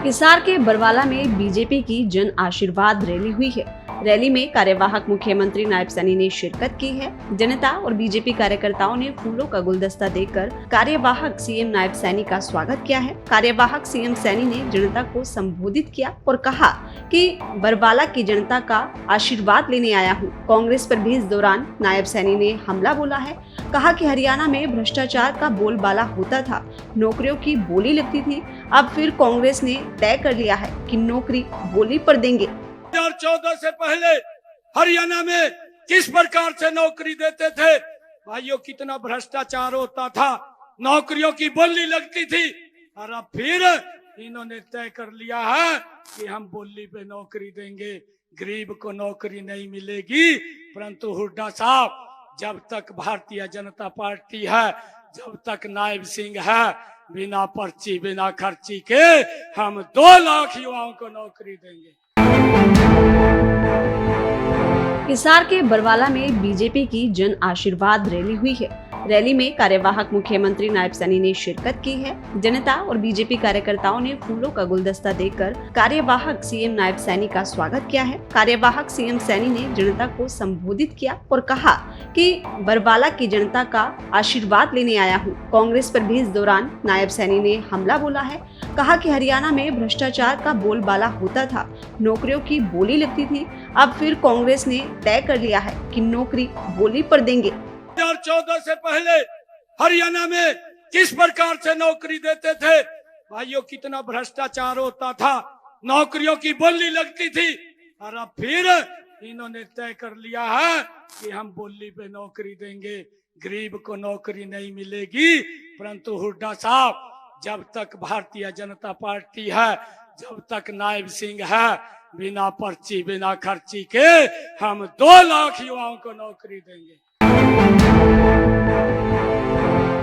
हिसार के बरवाला में बीजेपी की जन आशीर्वाद रैली हुई है। रैली में कार्यवाहक मुख्यमंत्री नायब सैनी ने शिरकत की है। जनता और बीजेपी कार्यकर्ताओं ने फूलों का गुलदस्ता देकर कार्यवाहक सीएम नायब सैनी का स्वागत किया है। कार्यवाहक सीएम सैनी ने जनता को संबोधित किया और कहा कि बरवाला की जनता का आशीर्वाद लेने आया हूँ। कांग्रेस पर भी इस दौरान नायब सैनी ने हमला बोला है। कहा कि हरियाणा में भ्रष्टाचार का बोलबाला होता था, नौकरियों की बोली लगती थी। अब फिर कांग्रेस ने तय कर लिया है कि नौकरी बोली पर देंगे। 2014 से पहले हरियाणा में किस प्रकार से नौकरी देते थे भाइयों, कितना भ्रष्टाचार होता था, नौकरियों की बोली लगती थी। और अब फिर इन्होंने तय कर लिया है कि हम बोली पे नौकरी देंगे, गरीब को नौकरी नहीं मिलेगी। परंतु हुड्डा साहब, जब तक भारतीय जनता पार्टी है, जब तक नायब सिंह है, बिना पर्ची बिना खर्ची के हम 2 लाख युवाओं को नौकरी देंगे। हिसार के बरवाला में बीजेपी की जन आशीर्वाद रैली हुई है। रैली में कार्यवाहक मुख्यमंत्री नायब सैनी ने शिरकत की है। जनता और बीजेपी कार्यकर्ताओं ने फूलों का गुलदस्ता देकर कार्यवाहक सीएम नायब सैनी का स्वागत किया है। कार्यवाहक सीएम सैनी ने जनता को संबोधित किया और कहा कि बरवाला की जनता का आशीर्वाद लेने आया हूँ। कांग्रेस पर भी इस दौरान नायब सैनी ने हमला बोला है। कहा कि हरियाणा में भ्रष्टाचार का बोलबाला होता था, नौकरियों की बोली लगती थी। अब फिर कांग्रेस ने तय कर लिया है कि नौकरी बोली पर देंगे। 2014 से पहले हरियाणा में किस प्रकार से नौकरी देते थे भाइयों, कितना भ्रष्टाचार होता था, नौकरियों की बोली लगती थी। और अब फिर इन्होंने तय कर लिया है कि हम बोली पे नौकरी देंगे, गरीब को नौकरी नहीं मिलेगी। परंतु हुड्डा साहब, जब तक भारतीय जनता पार्टी है, जब तक नायब सिंह है, बिना पर्ची बिना खर्ची के हम 2 लाख युवाओं को नौकरी देंगे।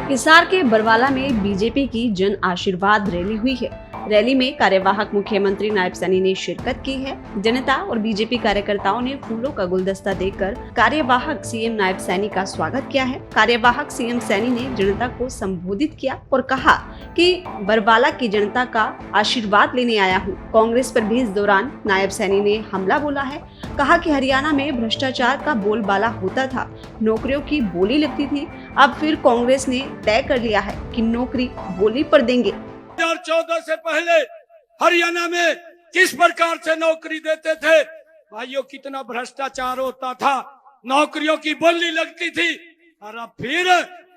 हिसार के बरवाला में बीजेपी की जन आशीर्वाद रैली हुई है। रैली में कार्यवाहक मुख्यमंत्री नायब सैनी ने शिरकत की है। जनता और बीजेपी कार्यकर्ताओं ने फूलों का गुलदस्ता देकर कार्यवाहक सीएम नायब सैनी का स्वागत किया है। कार्यवाहक सीएम सैनी ने जनता को संबोधित किया और कहा कि बरवाला की जनता का आशीर्वाद लेने आया हूँ। कांग्रेस पर भी इस दौरान नायब सैनी ने हमला बोला है। कहा कि हरियाणा में भ्रष्टाचार का बोलबाला होता था, नौकरियों की बोली लगती थी। अब फिर कांग्रेस ने तय कर लिया है कि नौकरी बोली पर देंगे। 2014 से पहले हरियाणा में किस प्रकार से नौकरी देते थे भाइयों, कितना भ्रष्टाचार होता था, नौकरियों की बोली लगती थी। और अब फिर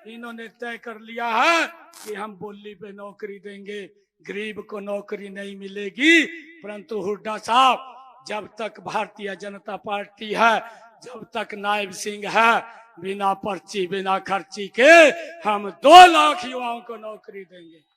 इन्होंने तय कर लिया है कि हम बोली पे नौकरी देंगे, गरीब को नौकरी नहीं मिलेगी। परंतु हुड्डा साहब, जब तक भारतीय जनता पार्टी है, जब तक नायब सिंह है, बिना पर्ची बिना खर्ची के हम 2 लाख युवाओं को नौकरी देंगे।